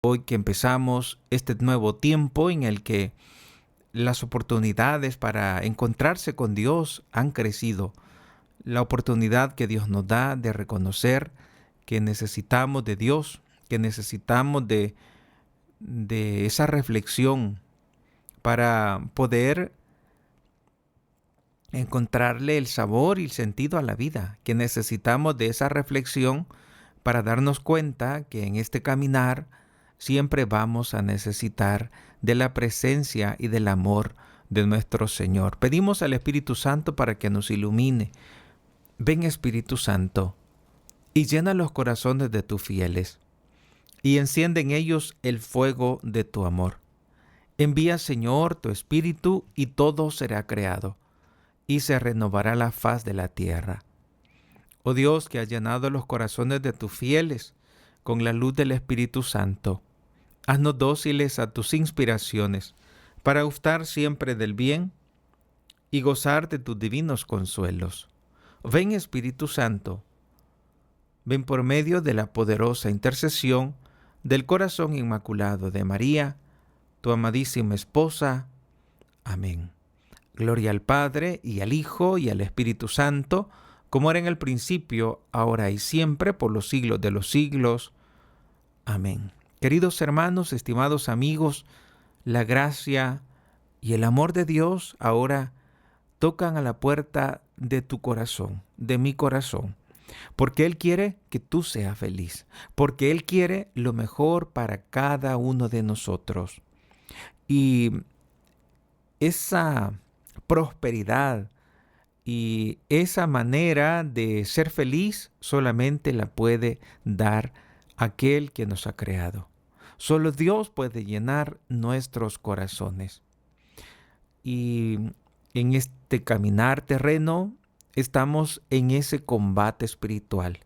Hoy que empezamos este nuevo tiempo en el que las oportunidades para encontrarse con Dios han crecido. La oportunidad que Dios nos da de reconocer que necesitamos de Dios, que necesitamos de esa reflexión para poder encontrarle el sabor y el sentido a la vida, que necesitamos de esa reflexión para darnos cuenta que en este caminar siempre vamos a necesitar de la presencia y del amor de nuestro Señor. Pedimos al Espíritu Santo para que nos ilumine. Ven, Espíritu Santo, y llena los corazones de tus fieles, y enciende en ellos el fuego de tu amor. Envía, Señor, tu Espíritu, y todo será creado, y se renovará la faz de la tierra. Oh Dios, que has llenado los corazones de tus fieles con la luz del Espíritu Santo, haznos dóciles a tus inspiraciones, para gustar siempre del bien y gozar de tus divinos consuelos. Ven, Espíritu Santo, ven por medio de la poderosa intercesión del corazón inmaculado de María, tu amadísima esposa. Amén. Gloria al Padre, y al Hijo, y al Espíritu Santo, como era en el principio, ahora y siempre, por los siglos de los siglos. Amén. Queridos hermanos, estimados amigos, la gracia y el amor de Dios ahora tocan a la puerta de tu corazón, de mi corazón, porque Él quiere que tú seas feliz, porque Él quiere lo mejor para cada uno de nosotros. Y esa prosperidad y esa manera de ser feliz solamente la puede dar aquel que nos ha creado. Solo Dios puede llenar nuestros corazones. Y en este caminar terreno estamos en ese combate espiritual.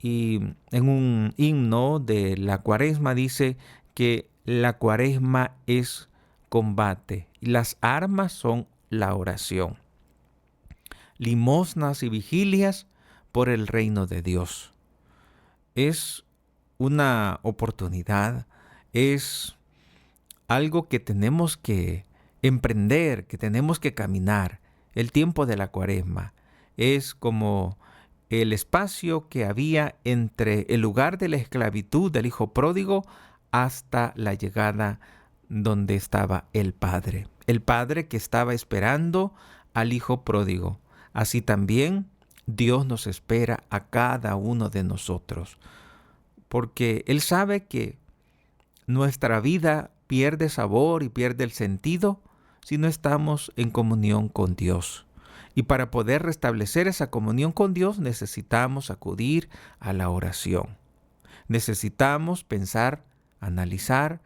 Y en un himno de la Cuaresma dice que la Cuaresma es combate y las armas son la oración. Limosnas y vigilias por el reino de Dios. Es una oportunidad, es algo que tenemos que emprender, que tenemos que caminar. El tiempo de la Cuaresma es como el espacio que había entre el lugar de la esclavitud del hijo pródigo hasta la llegada donde estaba el Padre que estaba esperando al hijo pródigo. Así también Dios nos espera a cada uno de nosotros, porque Él sabe que nuestra vida pierde sabor y pierde el sentido si no estamos en comunión con Dios. Y para poder restablecer esa comunión con Dios necesitamos acudir a la oración. Necesitamos pensar, analizar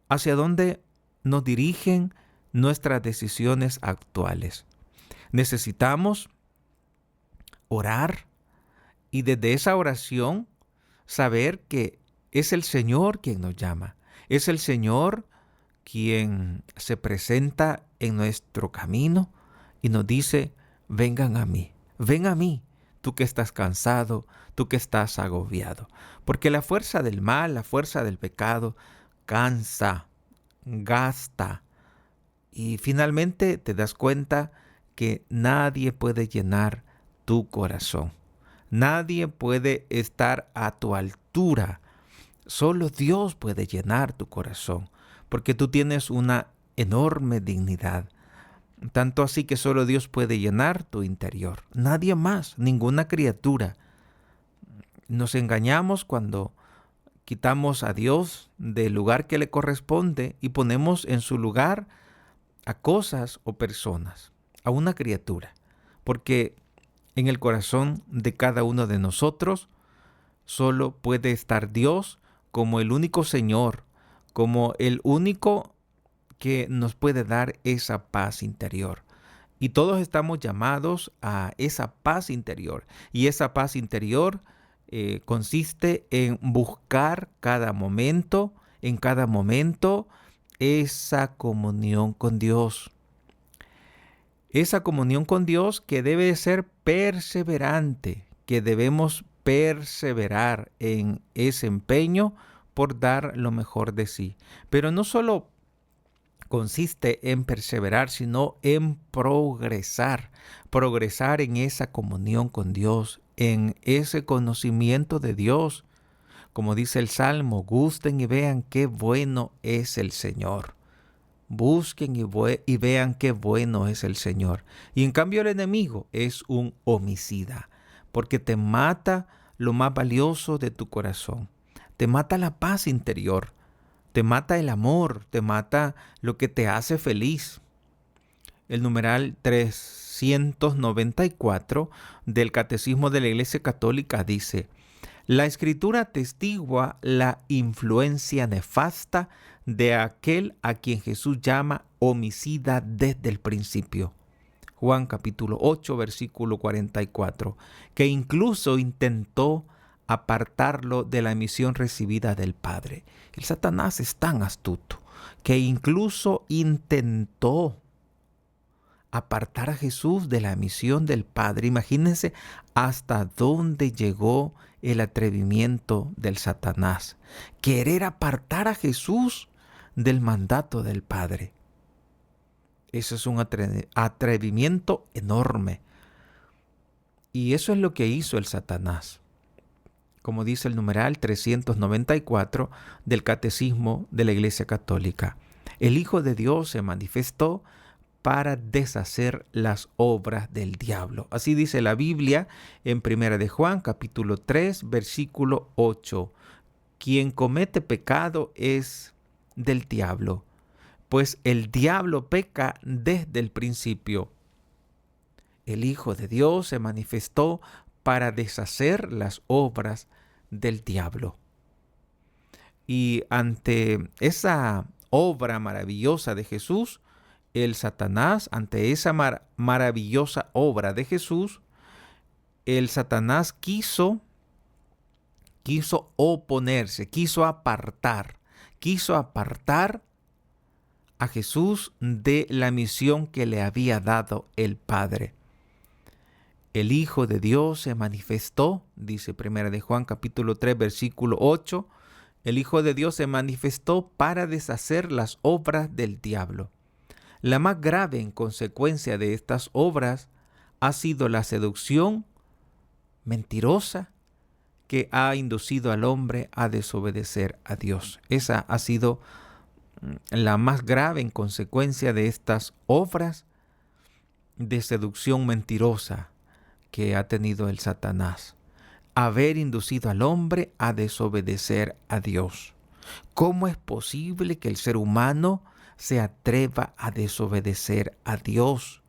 hacia dónde nos dirigen nuestras decisiones actuales. Necesitamos orar y desde esa oración saber que es el Señor quien nos llama. Es el Señor quien se presenta en nuestro camino y nos dice, vengan a mí, ven a mí, tú que estás cansado, tú que estás agobiado. Porque la fuerza del mal, la fuerza del pecado, cansa, gasta. Y finalmente te das cuenta que nadie puede llenar tu corazón. Nadie puede estar a tu altura. Solo Dios puede llenar tu corazón, porque tú tienes una enorme dignidad. Tanto así que solo Dios puede llenar tu interior. Nadie más, ninguna criatura. Nos engañamos cuando quitamos a Dios del lugar que le corresponde y ponemos en su lugar a cosas o personas, a una criatura, porque en el corazón de cada uno de nosotros solo puede estar Dios como el único Señor, como el único que nos puede dar esa paz interior. Y todos estamos llamados a esa paz interior. Y esa paz interior consiste en buscar en cada momento, esa comunión con Dios. Esa comunión con Dios que debe ser perseverante, que debemos perseverar en ese empeño por dar lo mejor de sí. Pero no solo consiste en perseverar, sino en progresar. Progresar en esa comunión con Dios, en ese conocimiento de Dios. Como dice el Salmo, gusten y vean qué bueno es el Señor. Busquen y vean qué bueno es el Señor. Y en cambio el enemigo es un homicida, porque te mata lo más valioso de tu corazón. Te mata la paz interior, te mata el amor, te mata lo que te hace feliz. El numeral 394 del Catecismo de la Iglesia Católica dice: la Escritura atestigua la influencia nefasta de aquel a quien Jesús llama homicida desde el principio. Juan capítulo 8, versículo 44, que incluso intentó apartarlo de la misión recibida del Padre. El Satanás es tan astuto que incluso intentó apartar a Jesús de la misión del Padre. Imagínense hasta dónde llegó el atrevimiento del Satanás. Querer apartar a Jesús del mandato del Padre. Eso es un atrevimiento enorme. Y eso es lo que hizo el Satanás. Como dice el numeral 394 del Catecismo de la Iglesia Católica. El Hijo de Dios se manifestó para deshacer las obras del diablo. Así dice la Biblia en 1 de Juan, capítulo 3, versículo 8. Quien comete pecado es del diablo, pues el diablo peca desde el principio. El Hijo de Dios se manifestó para deshacer las obras del diablo. Y ante esa obra maravillosa de Jesús, el Satanás, ante esa maravillosa obra de Jesús, el Satanás quiso oponerse, quiso apartar a Jesús de la misión que le había dado el Padre. El Hijo de Dios se manifestó, dice 1 de Juan capítulo 3, versículo 8, el Hijo de Dios se manifestó para deshacer las obras del diablo. La más grave en consecuencia de estas obras ha sido la seducción mentirosa que ha inducido al hombre a desobedecer a Dios. Esa ha sido la más grave en consecuencia de estas obras de seducción mentirosa que ha tenido el Satanás. Haber inducido al hombre a desobedecer a Dios. ¿Cómo es posible que el ser humano se atreva a desobedecer a Dios?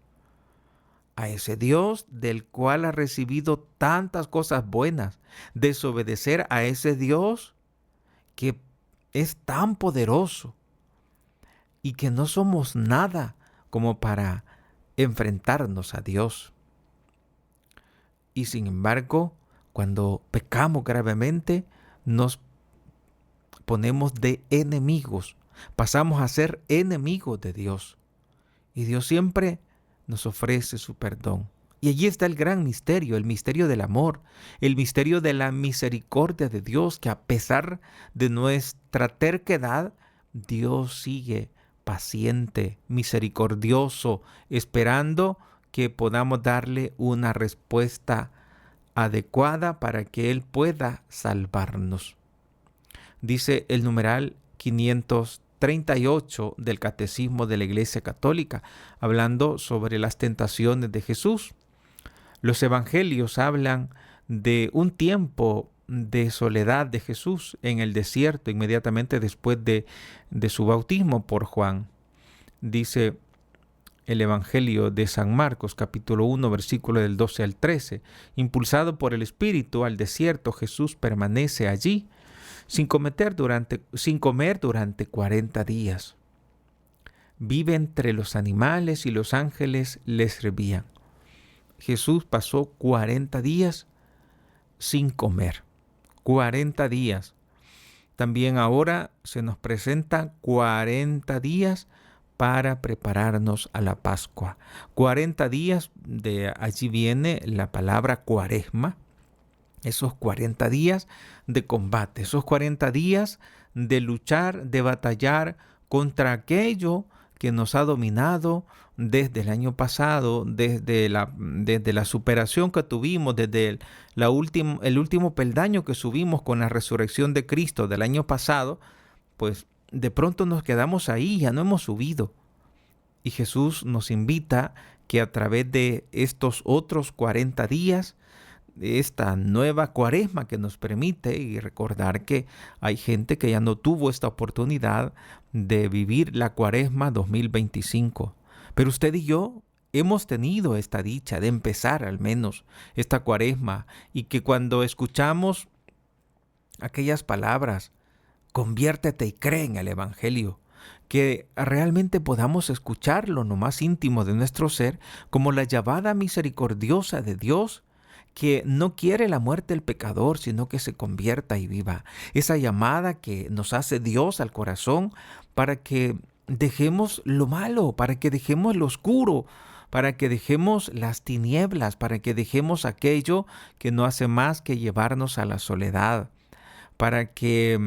A ese Dios del cual ha recibido tantas cosas buenas. Desobedecer a ese Dios que es tan poderoso y que no somos nada como para enfrentarnos a Dios. Y sin embargo, cuando pecamos gravemente, nos ponemos de enemigos. Pasamos a ser enemigos de Dios. Y Dios siempre nos ofrece su perdón. Y allí está el gran misterio, el misterio del amor, el misterio de la misericordia de Dios, que a pesar de nuestra terquedad, Dios sigue paciente, misericordioso, esperando que podamos darle una respuesta adecuada para que Él pueda salvarnos. Dice el numeral 538 del Catecismo de la Iglesia Católica, hablando sobre las tentaciones de Jesús. Los evangelios hablan de un tiempo de soledad de Jesús en el desierto, inmediatamente después de su bautismo por Juan. Dice el Evangelio de San Marcos, capítulo 1, versículo del 12 al 13. Impulsado por el Espíritu al desierto, Jesús permanece allí sin comer durante 40 días. Vive entre los animales y los ángeles le servían. Jesús pasó 40 días sin comer. 40 días. También ahora se nos presentan 40 días para prepararnos a la Pascua. 40 días, de allí viene la palabra cuaresma. Esos 40 días de combate, esos 40 días de luchar, de batallar contra aquello que nos ha dominado desde el año pasado, desde la superación que tuvimos, desde el último peldaño que subimos con la resurrección de Cristo del año pasado, pues de pronto nos quedamos ahí, ya no hemos subido. Y Jesús nos invita que a través de estos otros 40 días, de esta nueva cuaresma que nos permite, y recordar que hay gente que ya no tuvo esta oportunidad de vivir la cuaresma 2025. Pero usted y yo hemos tenido esta dicha de empezar al menos esta cuaresma, y que cuando escuchamos aquellas palabras, conviértete y cree en el Evangelio, que realmente podamos escucharlo en lo más íntimo de nuestro ser como la llamada misericordiosa de Dios, que no quiere la muerte del pecador, sino que se convierta y viva. Esa llamada que nos hace Dios al corazón para que dejemos lo malo, para que dejemos lo oscuro, para que dejemos las tinieblas, para que dejemos aquello que no hace más que llevarnos a la soledad, para que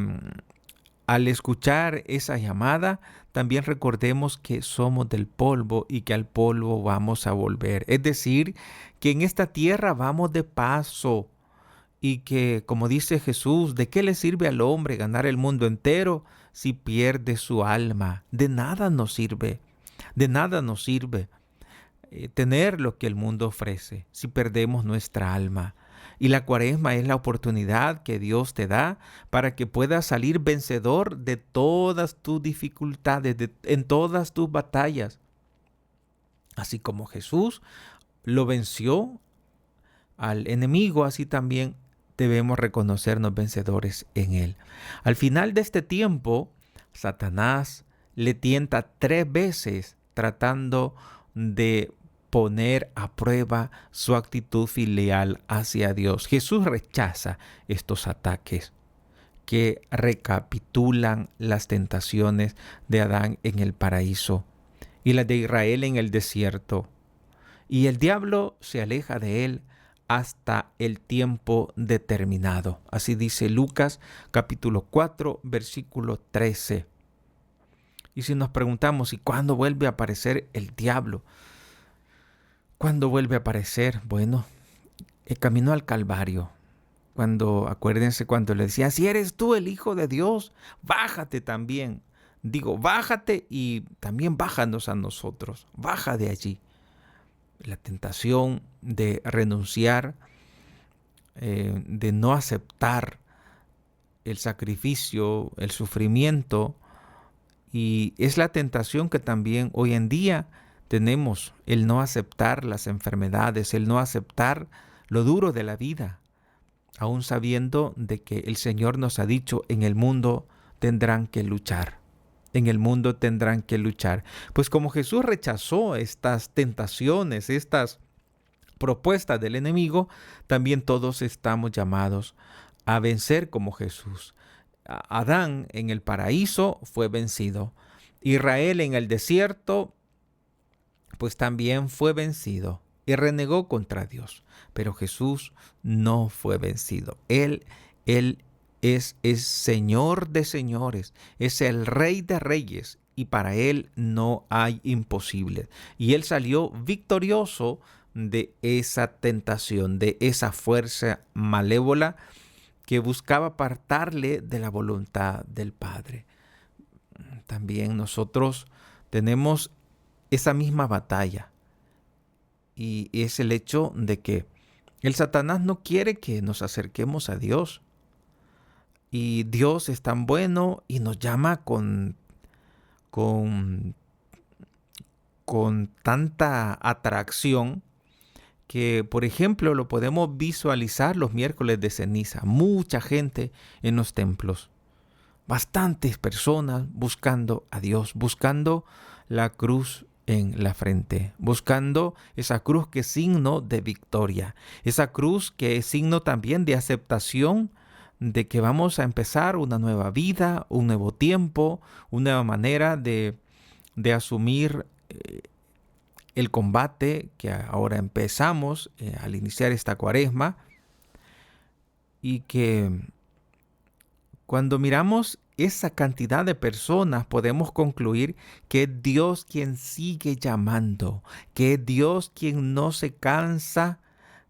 al escuchar esa llamada, también recordemos que somos del polvo y que al polvo vamos a volver. Es decir, que en esta tierra vamos de paso y que, como dice Jesús, ¿de qué le sirve al hombre ganar el mundo entero si pierde su alma? De nada nos sirve, de nada nos sirve tener lo que el mundo ofrece si perdemos nuestra alma. Y la cuaresma es la oportunidad que Dios te da para que puedas salir vencedor de todas tus dificultades, en todas tus batallas. Así como Jesús lo venció al enemigo, así también debemos reconocernos vencedores en él. Al final de este tiempo, Satanás le tienta 3 veces tratando de poner a prueba su actitud filial hacia Dios. Jesús rechaza estos ataques que recapitulan las tentaciones de Adán en el paraíso y las de Israel en el desierto. Y el diablo se aleja de él hasta el tiempo determinado. Así dice Lucas capítulo 4, versículo 13. Y si nos preguntamos, ¿y cuándo vuelve a aparecer el diablo? ¿Cuándo vuelve a aparecer? Bueno, el camino al Calvario. Acuérdense cuando le decía, si eres tú el Hijo de Dios, bájate también. Digo, bájate y también bájanos a nosotros. Baja de allí. La tentación de renunciar, de no aceptar el sacrificio, el sufrimiento. Y es la tentación que también hoy en día tenemos, el no aceptar las enfermedades, el no aceptar lo duro de la vida, aún sabiendo de que el Señor nos ha dicho, en el mundo tendrán que luchar. En el mundo tendrán que luchar. Pues como Jesús rechazó estas tentaciones, estas propuestas del enemigo, también todos estamos llamados a vencer como Jesús. Adán en el paraíso fue vencido. Israel en el desierto pues también fue vencido y renegó contra Dios. Pero Jesús no fue vencido. Él es Señor de señores, es el Rey de reyes, y para Él no hay imposible. Y Él salió victorioso de esa tentación, de esa fuerza malévola que buscaba apartarle de la voluntad del Padre. También nosotros tenemos esa misma batalla, y es el hecho de que el Satanás no quiere que nos acerquemos a Dios, y Dios es tan bueno y nos llama con tanta atracción que, por ejemplo, lo podemos visualizar los miércoles de ceniza. Mucha gente en los templos, bastantes personas buscando a Dios, buscando la cruz en la frente, buscando esa cruz que es signo de victoria, esa cruz que es signo también de aceptación de que vamos a empezar una nueva vida, un nuevo tiempo, una nueva manera de asumir el combate que ahora empezamos al iniciar esta cuaresma, y que cuando miramos esa cantidad de personas, podemos concluir que es Dios quien sigue llamando, que es Dios quien no se cansa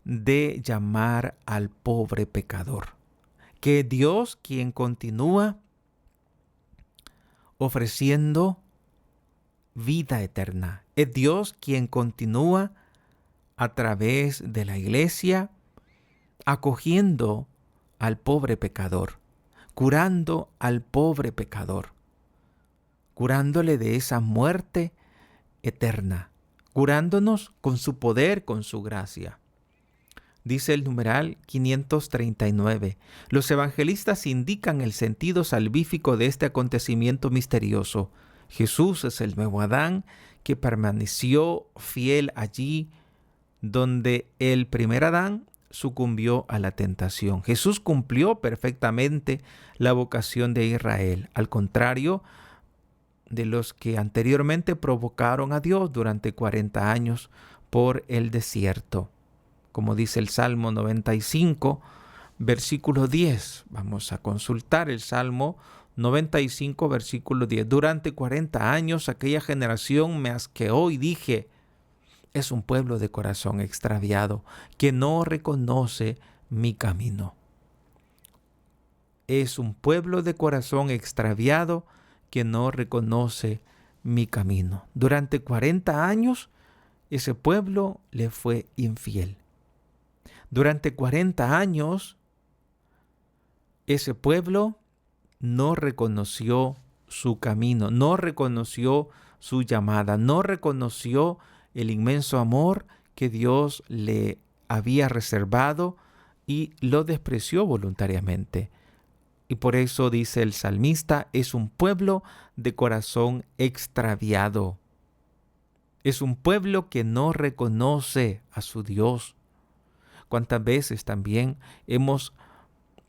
de llamar al pobre pecador, que es Dios quien continúa ofreciendo vida eterna. Es Dios quien continúa a través de la iglesia acogiendo al pobre pecador, curando al pobre pecador, curándole de esa muerte eterna, curándonos con su poder, con su gracia. Dice el numeral 539. Los evangelistas indican el sentido salvífico de este acontecimiento misterioso. Jesús es el nuevo Adán que permaneció fiel allí donde el primer Adán sucumbió a la tentación. Jesús cumplió perfectamente la vocación de Israel, al contrario de los que anteriormente provocaron a Dios durante 40 años por el desierto. Como dice el Salmo 95, versículo 10. Vamos a consultar el Salmo 95, versículo 10. Durante 40 años aquella generación me asqueó y dije, es un pueblo de corazón extraviado que no reconoce mi camino. Es un pueblo de corazón extraviado que no reconoce mi camino. Durante 40 años ese pueblo le fue infiel. Durante 40 años ese pueblo no reconoció su camino, no reconoció su llamada, no reconoció el inmenso amor que Dios le había reservado y lo despreció voluntariamente. Y por eso dice el salmista, es un pueblo de corazón extraviado. Es un pueblo que no reconoce a su Dios. ¿Cuántas veces también hemos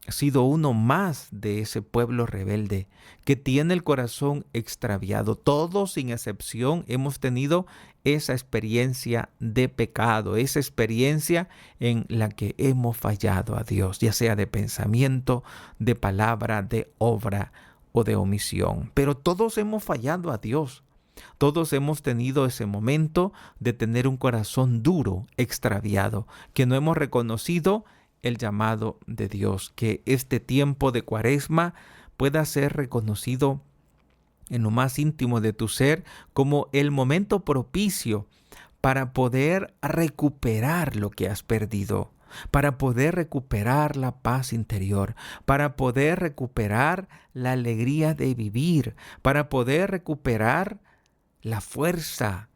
sido uno más de ese pueblo rebelde que tiene el corazón extraviado? Todos, sin excepción, hemos tenido esa experiencia de pecado, esa experiencia en la que hemos fallado a Dios, ya sea de pensamiento, de palabra, de obra o de omisión. Pero todos hemos fallado a Dios. Todos hemos tenido ese momento de tener un corazón duro, extraviado, que no hemos reconocido el llamado de Dios. Que este tiempo de Cuaresma pueda ser reconocido en lo más íntimo de tu ser como el momento propicio para poder recuperar lo que has perdido, para poder recuperar la paz interior, para poder recuperar la alegría de vivir, para poder recuperar la fuerza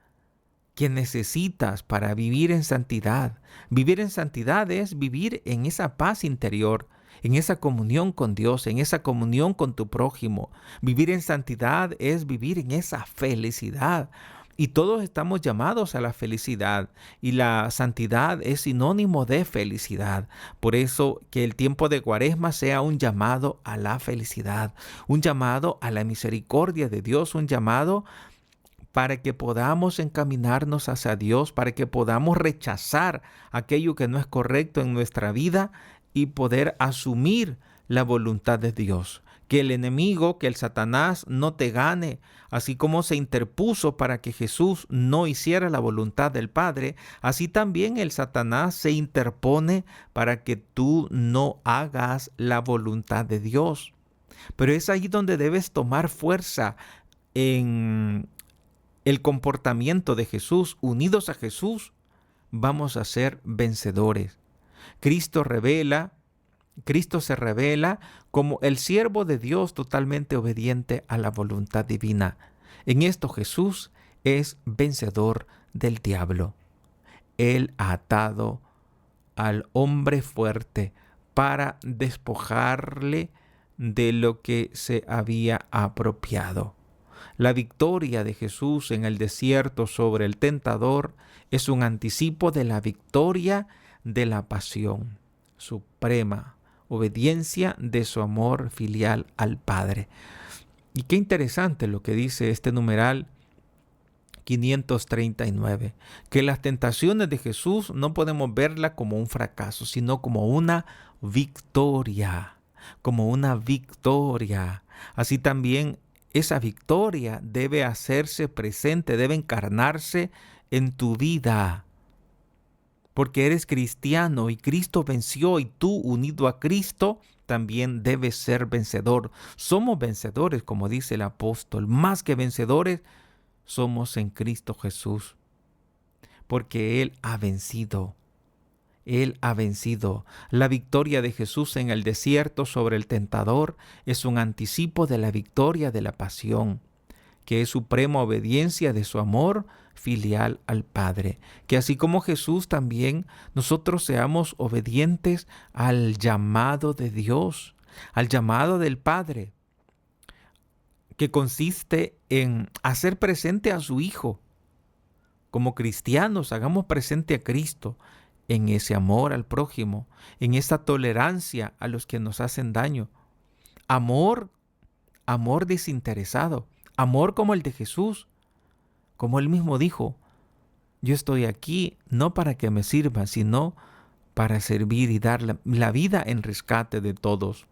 que necesitas para vivir en santidad. Vivir en santidad es vivir en esa paz interior, en esa comunión con Dios, en esa comunión con tu prójimo. Vivir en santidad es vivir en esa felicidad. Y todos estamos llamados a la felicidad y la santidad es sinónimo de felicidad. Por eso que el tiempo de Cuaresma sea un llamado a la felicidad, un llamado a la misericordia de Dios, un llamado para que podamos encaminarnos hacia Dios, para que podamos rechazar aquello que no es correcto en nuestra vida y poder asumir la voluntad de Dios. Que el enemigo, que el Satanás no te gane, así como se interpuso para que Jesús no hiciera la voluntad del Padre, así también el Satanás se interpone para que tú no hagas la voluntad de Dios. Pero es ahí donde debes tomar fuerza en el comportamiento de Jesús. Unidos a Jesús, vamos a ser vencedores. Cristo se revela como el siervo de Dios totalmente obediente a la voluntad divina. En esto Jesús es vencedor del diablo. Él ha atado al hombre fuerte para despojarle de lo que se había apropiado. La victoria de Jesús en el desierto sobre el tentador es un anticipo de la victoria de la pasión suprema, obediencia de su amor filial al Padre. Y qué interesante lo que dice este numeral 539, que las tentaciones de Jesús no podemos verlas como un fracaso, sino como una victoria, como una victoria. así también esa victoria debe hacerse presente, debe encarnarse en tu vida. Porque eres cristiano y Cristo venció y tú, unido a Cristo, también debes ser vencedor. Somos vencedores, como dice el apóstol, más que vencedores somos en Cristo Jesús, porque Él ha vencido. Él ha vencido. La victoria de Jesús en el desierto sobre el tentador es un anticipo de la victoria de la pasión, que es suprema obediencia de su amor filial al Padre. Que así como Jesús también, nosotros seamos obedientes al llamado de Dios, al llamado del Padre, que consiste en hacer presente a su Hijo. Como cristianos, hagamos presente a Cristo en ese amor al prójimo, en esa tolerancia a los que nos hacen daño. Amor desinteresado, amor como el de Jesús, como Él mismo dijo, yo estoy aquí no para que me sirvan, sino para servir y dar la vida en rescate de todos.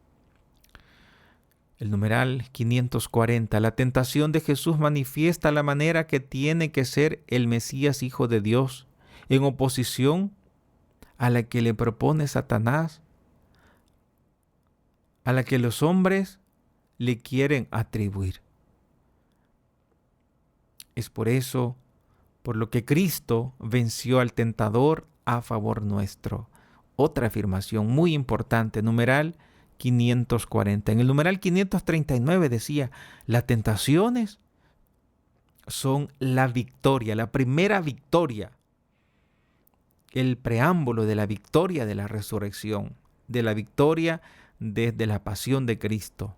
El numeral 540, la tentación de Jesús manifiesta la manera que tiene que ser el Mesías Hijo de Dios, en oposición a la que le propone Satanás, a la que los hombres le quieren atribuir. Es por eso, por lo que Cristo venció al tentador a favor nuestro. Otra afirmación muy importante, numeral 540. En el numeral 539 decía, las tentaciones son la victoria, la primera victoria, el preámbulo de la victoria de la resurrección, de la victoria desde la pasión de Cristo.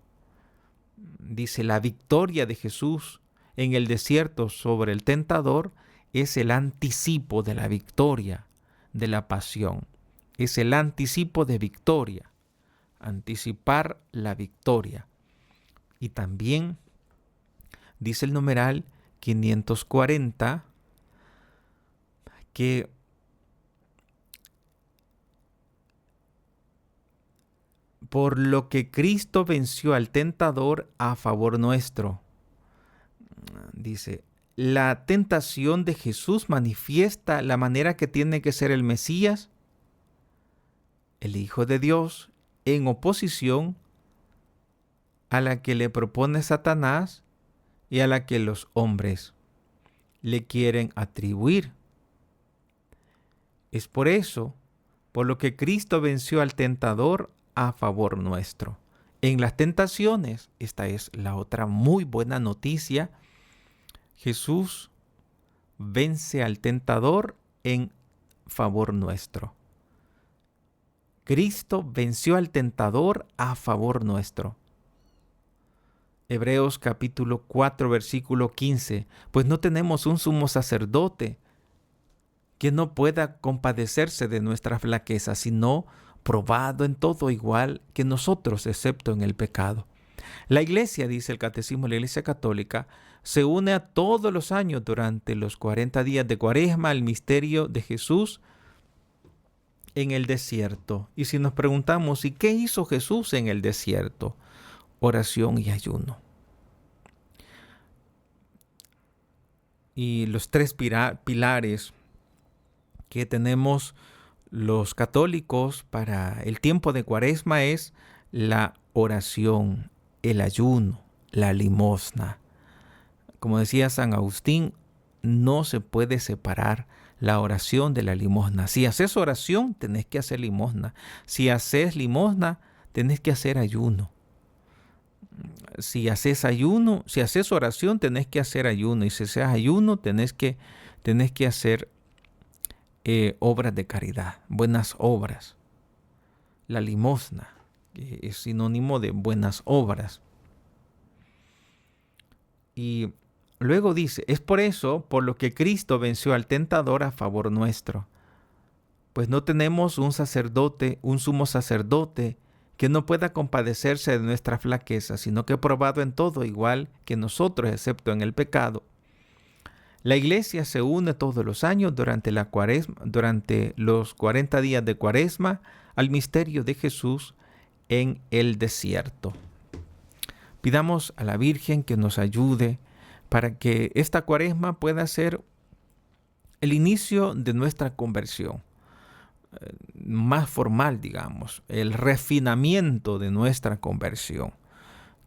Dice, la victoria de Jesús en el desierto sobre el tentador es el anticipo de la victoria de la pasión. Es el anticipo de victoria, anticipar la victoria. Y también dice el numeral 540 que por lo que Cristo venció al tentador a favor nuestro. Dice, la tentación de Jesús manifiesta la manera que tiene que ser el Mesías, el Hijo de Dios, en oposición a la que le propone Satanás y a la que los hombres le quieren atribuir. Es por eso, por lo que Cristo venció al tentador a favor nuestro. En las tentaciones, esta es la otra muy buena noticia, Jesús vence al tentador en favor nuestro. Cristo venció al tentador a favor nuestro. Hebreos capítulo 4, versículo 15. Pues no tenemos un sumo sacerdote que no pueda compadecerse de nuestra flaqueza, sino probado en todo igual que nosotros, excepto en el pecado. La iglesia, dice el Catecismo de la Iglesia Católica, se une a todos los años durante los 40 días de Cuaresma al misterio de Jesús en el desierto. Y si nos preguntamos, ¿y qué hizo Jesús en el desierto? Oración y ayuno. Y los tres pilares que tenemos los católicos para el tiempo de Cuaresma es la oración, el ayuno, la limosna. Como decía San Agustín, no se puede separar la oración de la limosna. Si haces oración, tenés que hacer limosna. Si haces limosna, tenés que hacer ayuno. Si haces ayuno, si haces oración, tenés que hacer ayuno. Y si haces ayuno, tenés que hacer obras de caridad, buenas obras. La limosna es sinónimo de buenas obras. Y luego dice, es por eso por lo que Cristo venció al tentador a favor nuestro. Pues no tenemos un sacerdote, un sumo sacerdote, que no pueda compadecerse de nuestra flaqueza, sino que probado en todo igual que nosotros, excepto en el pecado. La iglesia se une todos los años durante los 40 días de Cuaresma al misterio de Jesús en el desierto. Pidamos a la Virgen que nos ayude para que esta Cuaresma pueda ser el inicio de nuestra conversión, más formal, digamos, el refinamiento de nuestra conversión.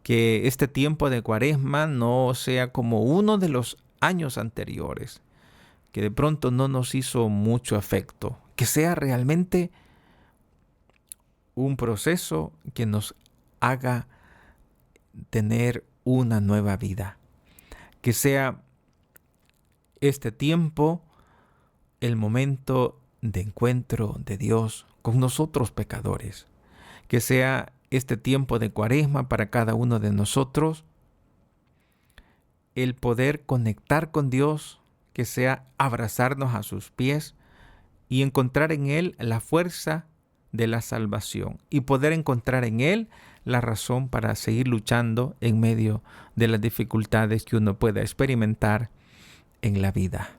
Que este tiempo de Cuaresma no sea como uno de los años anteriores, que de pronto no nos hizo mucho efecto, que sea realmente un proceso que nos haga tener una nueva vida, que sea este tiempo el momento de encuentro de Dios con nosotros pecadores, que sea este tiempo de Cuaresma para cada uno de nosotros el poder conectar con Dios, que sea abrazarnos a sus pies y encontrar en Él la fuerza de la salvación y poder encontrar en Él la razón para seguir luchando en medio de las dificultades que uno pueda experimentar en la vida.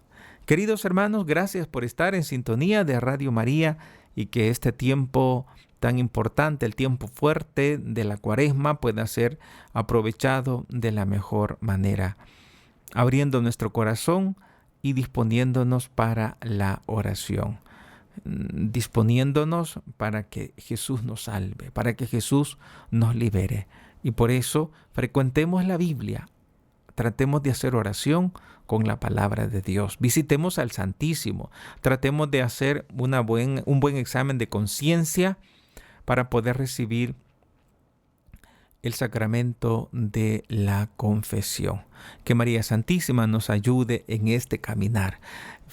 Queridos hermanos, gracias por estar en sintonía de Radio María y que este tiempo tan importante, el tiempo fuerte de la Cuaresma, pueda ser aprovechado de la mejor manera, abriendo nuestro corazón y disponiéndonos para la oración, disponiéndonos para que Jesús nos salve, para que Jesús nos libere. Y por eso frecuentemos la Biblia, tratemos de hacer oración con la palabra de Dios, visitemos al Santísimo, tratemos de hacer un buen examen de conciencia para poder recibir el sacramento de la confesión. Que María Santísima nos ayude en este caminar.